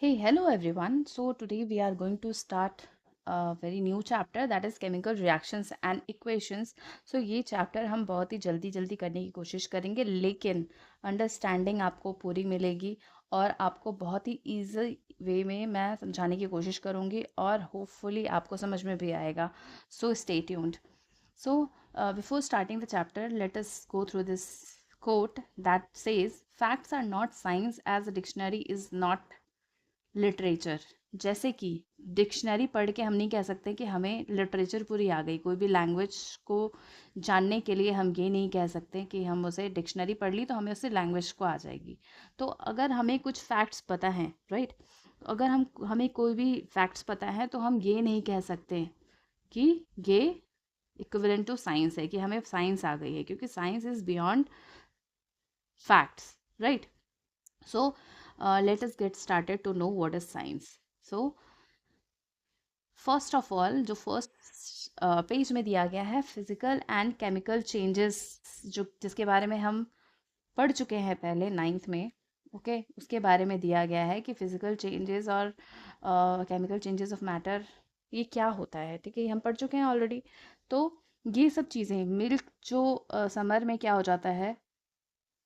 Hey, hello everyone. So today we are going to start a very new chapter that is chemical reactions and equations. So ये chapter हम बहुत ही जल्दी जल्दी करने की कोशिश करेंगे, लेकिन अंडरस्टैंडिंग आपको पूरी मिलेगी और आपको बहुत ही इजी वे में मैं समझाने की कोशिश करूँगी और होपफुली आपको समझ में भी आएगा. So stay tuned. So before starting the chapter, let us go through this quote that says, "Facts are not science as a dictionary is not literature." जैसे कि डिक्शनरी पढ़ के हम नहीं कह सकते कि हमें लिटरेचर पूरी आ गई. कोई भी लैंग्वेज को जानने के लिए हम ये नहीं कह सकते कि हम उसे डिक्शनरी पढ़ ली तो हमें उससे लैंग्वेज को आ जाएगी. तो अगर हमें कुछ फैक्ट्स पता हैं, राइट, अगर हमें कोई भी फैक्ट्स पता है तो हम ये नहीं कह सकते कि ये इक्विवेलेंट टू साइंस है, कि हमें साइंस आ गई है, क्योंकि science is beyond facts, right. So let us get started to know what is science. So first of all, जो फर्स्ट पेज में दिया गया है, फिजिकल एंड केमिकल चेंजेस, जो जिसके बारे में हम पढ़ चुके हैं पहले नाइन्थ में. ओके, उसके बारे में दिया गया है कि फिजिकल चेंजेस और केमिकल चेंजेस ऑफ मैटर ये क्या होता है. ठीक है, हम पढ़ चुके हैं ऑलरेडी. तो ये सब चीज़ें, मिल्क जो समर में क्या हो जाता है,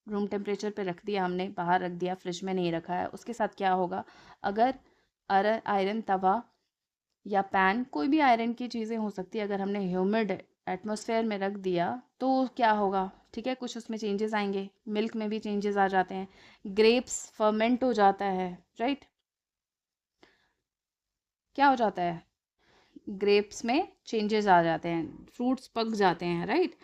रूम टेम्परेचर पे रख दिया हमने, बाहर रख दिया, फ्रिज में नहीं रखा है, उसके साथ क्या होगा, अगर आयरन तवा या पैन, कोई भी आयरन की चीज़ें हो सकती है, अगर हमने ह्यूमिड एटमॉस्फेयर में रख दिया तो क्या होगा. ठीक है, कुछ उसमें चेंजेस आएंगे. मिल्क में भी चेंजेस आ जाते हैं. ग्रेप्स फर्मेंट हो जाता है, राइट. क्या हो जाता है, ग्रेप्स में चेंजेस आ जाते हैं, फ्रूट्स पक जाते हैं, राइट.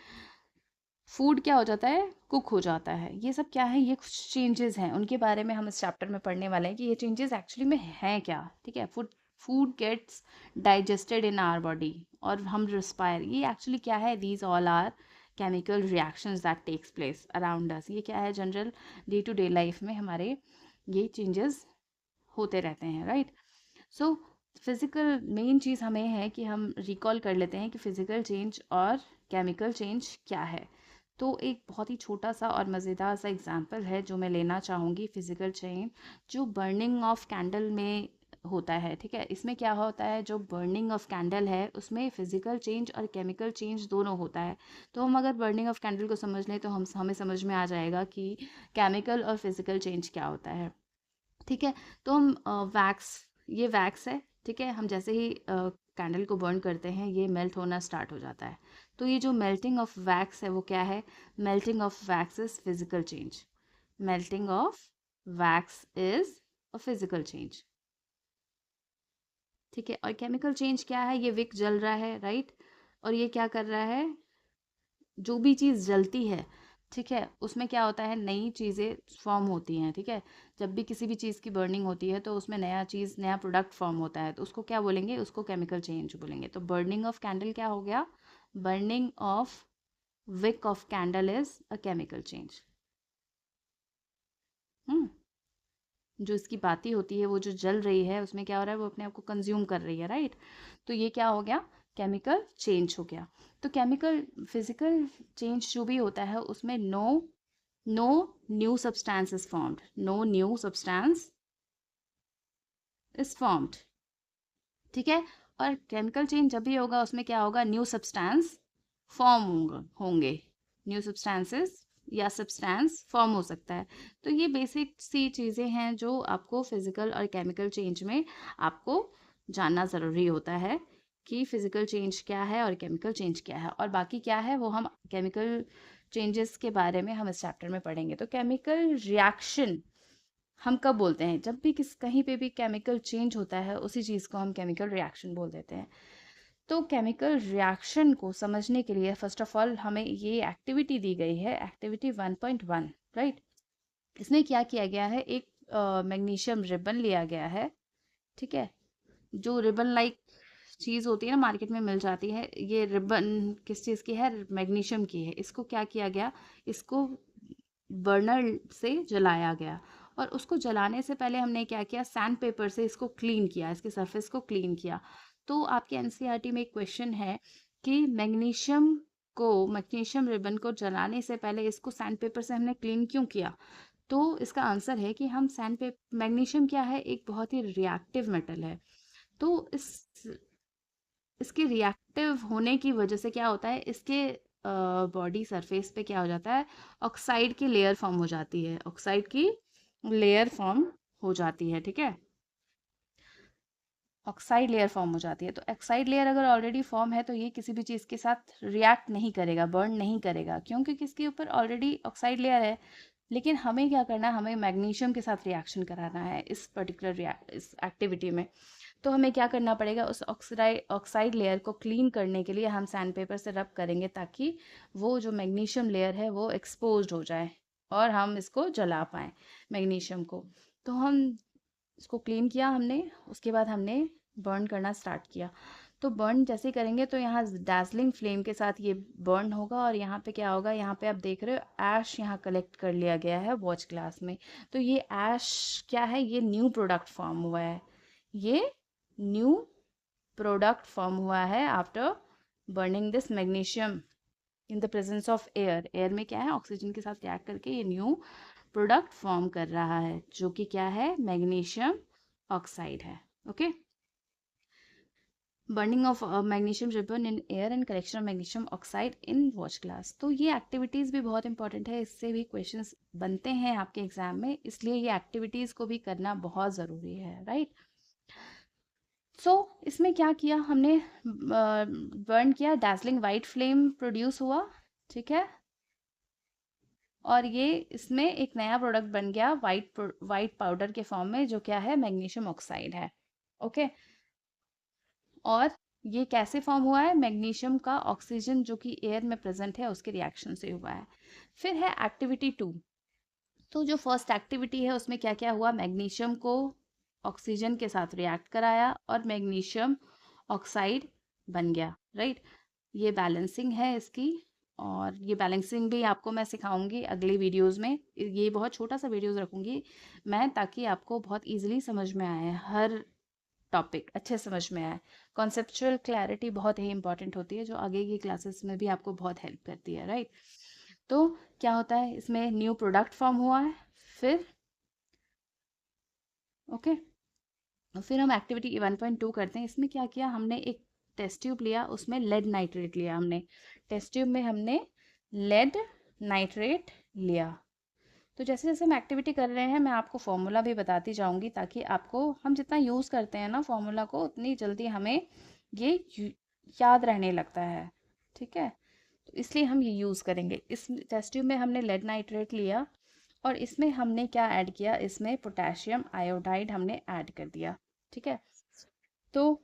फूड क्या हो जाता है, कुक हो जाता है. ये सब क्या है, ये कुछ चेंजेस हैं, उनके बारे में हम इस चैप्टर में पढ़ने वाले हैं कि ये चेंजेस एक्चुअली में हैं क्या. ठीक है, food gets digested in our body और हम रिस्पायर, ये एक्चुअली क्या है, these all are chemical reactions that takes place around us. ये क्या है, general day to day life में हमारे ये चेंजेस होते रहते हैं, राइट. सो फिजिकल मेन चीज़ हमें है कि हम रिकॉल कर लेते हैं कि फिजिकल चेंज और केमिकल चेंज क्या है. तो एक बहुत ही छोटा सा और मज़ेदार सा एग्जांपल है जो मैं लेना चाहूँगी. फिजिकल चेंज जो बर्निंग ऑफ कैंडल में होता है. ठीक है, इसमें क्या होता है, जो बर्निंग ऑफ कैंडल है उसमें फिजिकल चेंज और केमिकल चेंज दोनों होता है. तो हम अगर बर्निंग ऑफ कैंडल को समझ लें तो हमें समझ में आ जाएगा कि केमिकल और फिजिकल चेंज क्या होता है. ठीक है, तो हम वैक्स, ये वैक्स है. ठीक है, हम जैसे ही कैंडल को बर्न करते हैं ये मेल्ट होना स्टार्ट हो जाता है. तो ये जो मेल्टिंग ऑफ वैक्स है वो क्या है, melting of wax is physical change. Melting of wax is a physical change. ठीक है, और केमिकल चेंज क्या है, ये विक जल रहा है, राइट, और ये क्या कर रहा है, जो भी चीज़ जलती है, ठीक है, उसमें क्या होता है, नई चीज़ें फॉर्म होती हैं. ठीक है, जब भी किसी भी चीज़ की बर्निंग होती है तो उसमें नया चीज़, नया प्रोडक्ट फॉर्म होता है, तो उसको क्या बोलेंगे, उसको केमिकल चेंज बोलेंगे. तो बर्निंग ऑफ कैंडल क्या हो गया, burning of wick of candle is a chemical change. Hmm, जो इसकी बाती होती है, वो जो जल रही है, उसमें क्या हो रहा है, वो अपने आप को कंज्यूम कर रही है, राइट. तो ये क्या हो गया, केमिकल चेंज हो गया. तो केमिकल फिजिकल चेंज जो भी होता है उसमें no new substance is formed, no new substance is formed. ठीक है, और केमिकल चेंज जब भी होगा उसमें क्या होगा, न्यू सब्सटेंस फॉर्म होंगे. न्यू सब्सटेंसेस या सब्सटेंस फॉर्म हो सकता है. तो ये बेसिक सी चीज़ें हैं जो आपको फिजिकल और केमिकल चेंज में आपको जानना ज़रूरी होता है कि फिजिकल चेंज क्या है और केमिकल चेंज क्या है, और बाकी क्या है वो हम केमिकल चेंजेस के बारे में हम इस चैप्टर में पढ़ेंगे. तो केमिकल रिएक्शन हम कब बोलते हैं, जब भी कहीं पे भी केमिकल चेंज होता है उसी चीज़ को हम केमिकल रिएक्शन बोल देते हैं. तो केमिकल रिएक्शन को समझने के लिए फर्स्ट ऑफ ऑल हमें ये एक्टिविटी दी गई है, एक्टिविटी 1.1, राइट. इसमें क्या किया गया है, एक मैग्नीशियम रिबन लिया गया है. ठीक है, जो रिबन लाइक चीज़ होती है ना, मार्केट में मिल जाती है, ये रिबन किस चीज़ की है, मैग्नीशियम की है. इसको क्या किया गया, इसको बर्नर से जलाया गया, और उसको जलाने से पहले हमने क्या किया, सैंड पेपर से इसको क्लीन किया, इसके सरफेस को क्लीन किया. तो आपके एनसीईआरटी में एक क्वेश्चन है कि मैग्नीशियम रिबन को जलाने से पहले इसको सैंड पेपर से हमने क्लीन क्यों किया. तो इसका आंसर है कि हम सैंड पेपर, मैग्नीशियम क्या है, एक बहुत ही रिएक्टिव मेटल है। तो इसके रिएक्टिव होने की वजह से क्या होता है, इसके बॉडी सरफेस पे क्या हो जाता है, ऑक्साइड की लेयर फॉर्म हो जाती है, ऑक्साइड की लेयर फॉर्म हो जाती है, ठीक है। ऑक्साइड लेयर फॉर्म हो जाती है। तो ऑक्साइड लेयर अगर ऑलरेडी फॉर्म है तो ये किसी भी चीज़ के साथ रिएक्ट नहीं करेगा, बर्न नहीं करेगा, क्यों? क्योंकि इसके ऊपर ऑलरेडी ऑक्साइड लेयर है। लेकिन हमें क्या करना है, हमें मैग्नीशियम के साथ रिएक्शन कराना है इस पर्टिकुलर इस एक्टिविटी में। तो हमें क्या करना पड़ेगा, उस ऑक्साइड लेयर को क्लीन करने के लिए हम सैंड पेपर से रब करेंगे, ताकि वो जो मैग्नीशियम लेयर है वो एक्सपोज्ड हो जाए और हम इसको जला पाएँ मैग्नीशियम को। तो हम इसको क्लीन किया हमने, उसके बाद हमने बर्न करना स्टार्ट किया। तो बर्न जैसे ही करेंगे तो यहाँ डार्जलिंग फ्लेम के साथ ये बर्न होगा, और यहाँ पे क्या होगा, यहाँ पे आप देख रहे हो ऐश यहाँ कलेक्ट कर लिया गया है वॉच ग्लास में। तो ये ऐश क्या है, ये न्यू प्रोडक्ट फॉर्म हुआ है, ये न्यू प्रोडक्ट फॉर्म हुआ है after burning this magnesium in the presence of air. Air में क्या है, ऑक्सीजन के साथ रिएक्ट करके ये न्यू प्रोडक्ट फॉर्म कर रहा है, जो कि क्या है, मैग्नीशियम ऑक्साइड है। Okay, burning of magnesium ribbon in air and collection of magnesium oxide in watch glass. तो ये एक्टिविटीज़ भी बहुत इंपॉर्टेंट है, इससे भी क्वेश्चंस बनते हैं आपके एग्जाम में, इसलिए ये एक्टिविटीज़ को भी करना बहुत ज़रूरी है, राइट। सो इसमें क्या किया हमने, बर्न किया, डार्जलिंग वाइट फ्लेम प्रोड्यूस हुआ, ठीक है। और ये इसमें एक नया प्रोडक्ट बन गया वाइट पाउडर के फॉर्म में, जो क्या है, मैग्नीशियम ऑक्साइड है। ओके, और ये कैसे फॉर्म हुआ है, मैग्नीशियम का ऑक्सीजन जो कि एयर में प्रेजेंट है उसके रिएक्शन से हुआ है। फिर है एक्टिविटी 2। तो जो फर्स्ट एक्टिविटी है उसमें क्या क्या हुआ, मैग्नीशियम को ऑक्सीजन के साथ रिएक्ट कराया और मैग्नीशियम ऑक्साइड बन गया, राइट। ये बैलेंसिंग है इसकी, और ये बैलेंसिंग भी आपको मैं सिखाऊंगी अगली वीडियोस में। ये बहुत छोटा सा वीडियोस रखूंगी मैं, ताकि आपको बहुत इजीली समझ में आए, हर टॉपिक अच्छे समझ में आए। कॉन्सेप्चुअल क्लैरिटी बहुत ही इंपॉर्टेंट होती है, जो आगे की क्लासेस में भी आपको बहुत हेल्प करती है, राइट। तो क्या होता है, इसमें न्यू प्रोडक्ट फॉर्म हुआ है। फिर ओके, फिर हम एक्टिविटी 1.2 करते हैं। इसमें क्या किया हमने, एक टेस्ट ट्यूब लिया, उसमें लेड नाइट्रेट लिया हमने, टेस्ट ट्यूब में हमने लेड नाइट्रेट लिया। तो जैसे जैसे हम एक्टिविटी कर रहे हैं मैं आपको फॉर्मूला भी बताती जाऊंगी, ताकि आपको, हम जितना यूज़ करते हैं ना फॉर्मूला को, उतनी जल्दी हमें ये याद रहने लगता है, ठीक है। तो इसलिए हम ये यूज़ करेंगे। इस टेस्ट ट्यूब में हमने लेड नाइट्रेट लिया, और इसमें हमने क्या ऐड किया, इसमें पोटेशियम आयोडाइड हमने ऐड कर दिया, ठीक है। तो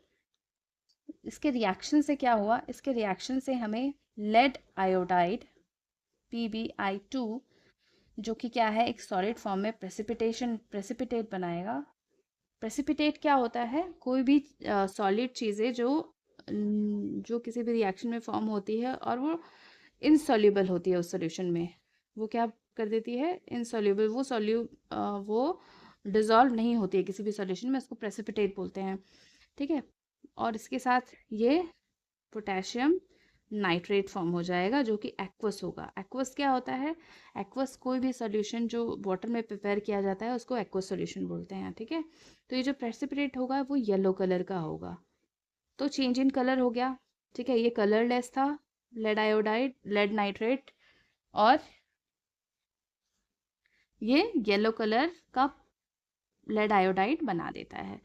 इसके रिएक्शन से क्या हुआ, इसके रिएक्शन से हमें लेड आयोडाइड PbI2, जो कि क्या है, एक सॉलिड फॉर्म में प्रेसिपिटेट बनाएगा। प्रेसिपिटेट क्या होता है, कोई भी सॉलिड चीज़ें जो किसी भी रिएक्शन में फॉर्म होती है और वो इनसॉल्युबल होती है उस सॉल्यूशन में, वो क्या कर देती है, इनसॉल्युबल, वो डिज़ोल्व नहीं होती है किसी भी सॉल्यूशन में, उसको प्रेसिपिटेट बोलते हैं, ठीक है। और इसके साथ ये पोटेशियम नाइट्रेट फॉर्म हो जाएगा, जो कि एक्वस होगा। एक्वस क्या होता है, एक्वस कोई भी सॉल्यूशन जो वाटर में प्रिपेयर किया जाता है उसको एक्वस सॉल्यूशन बोलते हैं, ठीक है। तो ये जो प्रेसिपिटेट होगा वो येलो कलर का होगा। तो चेंज इन कलर हो गया, ठीक है। ये कलरलेस था, लेड नाइट्रेट, और ये येलो कलर का लेड आयोडाइड बना देता है,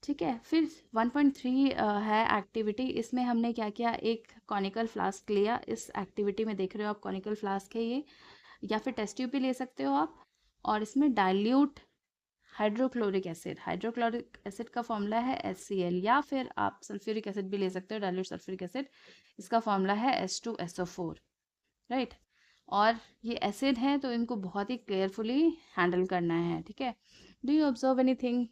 ठीक है। फिर 1.3 है एक्टिविटी। इसमें हमने क्या किया, एक कॉनिकल फ्लास्क लिया। इस एक्टिविटी में देख रहे हो आप, कॉनिकल फ्लास्क है ये, या फिर टेस्ट ट्यूब भी ले सकते हो आप। और इसमें डाइल्यूट हाइड्रोक्लोरिक एसिड का फॉर्मूला है HCl, या फिर आप सल्फ्यूरिक एसिड भी ले सकते हो, डाइल्यूट सल्फ्यूरिक एसिड, इसका फॉर्मूला है H2SO4, राइट। और ये एसिड है तो इनको बहुत ही केयरफुली हैंडल करना है, ठीक है। Do you observe anything?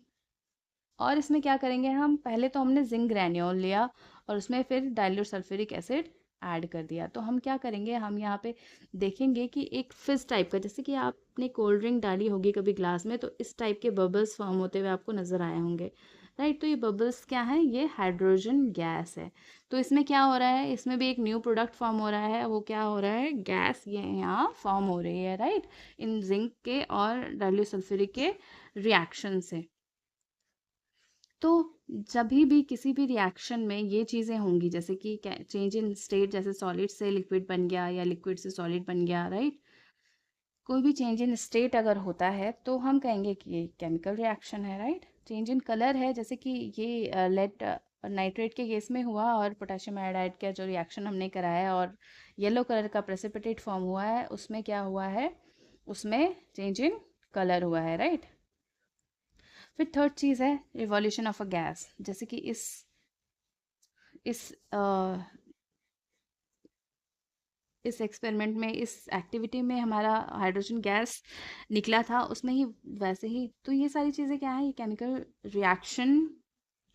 और इसमें क्या करेंगे हम, पहले तो हमने जिंक ग्रैन्योल लिया और उसमें फिर डाइल्यूट सल्फ्यूरिक एसिड ऐड कर दिया। तो हम क्या करेंगे, हम यहाँ पे देखेंगे कि एक फिश टाइप का, जैसे कि आपने कोल्ड ड्रिंक डाली होगी कभी ग्लास में, तो इस टाइप के बबल्स फॉर्म होते हुए आपको नज़र आए होंगे, राइट। तो ये बबल्स क्या है, ये हाइड्रोजन गैस है। तो इसमें क्या हो रहा है, इसमें भी एक न्यू प्रोडक्ट फॉर्म हो रहा है, वो क्या हो रहा है, गैस ये यहाँ फॉर्म हो रही है, राइट, इन जिंक के और डाइल्यूट सल्फ्यूरिक के रिएक्शन से। तो जब भी किसी भी रिएक्शन में ये चीज़ें होंगी, जैसे कि चेंज इन स्टेट, जैसे सॉलिड से लिक्विड बन गया या लिक्विड से सॉलिड बन गया, राइट, कोई भी चेंज इन स्टेट अगर होता है तो हम कहेंगे कि ये केमिकल रिएक्शन है, राइट। चेंज इन कलर है, जैसे कि ये लेड नाइट्रेट के केस में हुआ और पोटेशियम आयोडाइड का जो रिएक्शन हमने कराया और येलो कलर का प्रेसिपिटेट फॉर्म हुआ है, उसमें क्या हुआ है, उसमें चेंज इन कलर हुआ है, राइट। फिर थर्ड चीज़ है रिवॉल्यूशन ऑफ अ गैस, जैसे कि इस इस एक्सपेरिमेंट में, इस एक्टिविटी में हमारा हाइड्रोजन गैस निकला था, उसमें ही वैसे ही। तो ये सारी चीज़ें क्या है, ये केमिकल रिएक्शन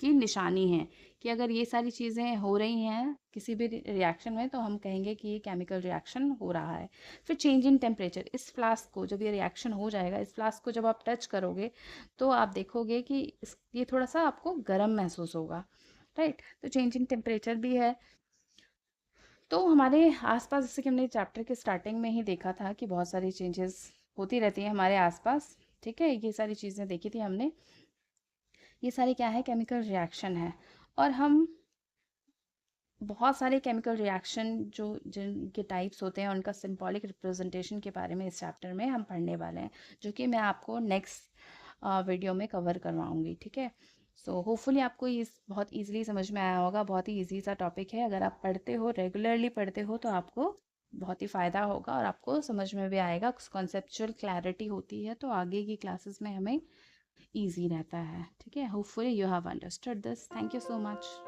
की निशानी है कि अगर ये सारी चीज़ें हो रही हैं किसी भी रिएक्शन में तो हम कहेंगे कि ये केमिकल रिएक्शन हो रहा है। फिर चेंज इन टेम्परेचर, इस फ्लास्क को जब ये रिएक्शन हो जाएगा, इस फ्लास्क को जब आप टच करोगे तो आप देखोगे कि ये थोड़ा सा आपको गर्म महसूस होगा, राइट। तो चेंज इन टेम्परेचर भी है। तो हमारे आसपास, जैसे कि हमने चैप्टर के स्टार्टिंग में ही देखा था कि बहुत सारी चेंजेस होती रहती हैं हमारे आसपास, ठीक है, ये सारी चीज़ें देखी थी हमने। ये सारे क्या है, केमिकल रिएक्शन है। और हम बहुत सारे केमिकल रिएक्शन जो जिनके टाइप्स होते हैं उनका सिंबॉलिक रिप्रेजेंटेशन के बारे में इस चैप्टर में हम पढ़ने वाले हैं, जो कि मैं आपको नेक्स्ट वीडियो में कवर करवाऊंगी, ठीक है। सो होपफुली आपको ये बहुत इजीली समझ में आया होगा। बहुत ही इजी सा टॉपिक है, अगर आप पढ़ते हो, रेगुलरली पढ़ते हो, तो आपको बहुत ही फ़ायदा होगा और आपको समझ में भी आएगा, कॉन्सेप्चुअल क्लैरिटी होती है तो आगे की क्लासेस में हमें ईजी रहता है, ठीक है। Hopefully you have understood this. Thank you so much.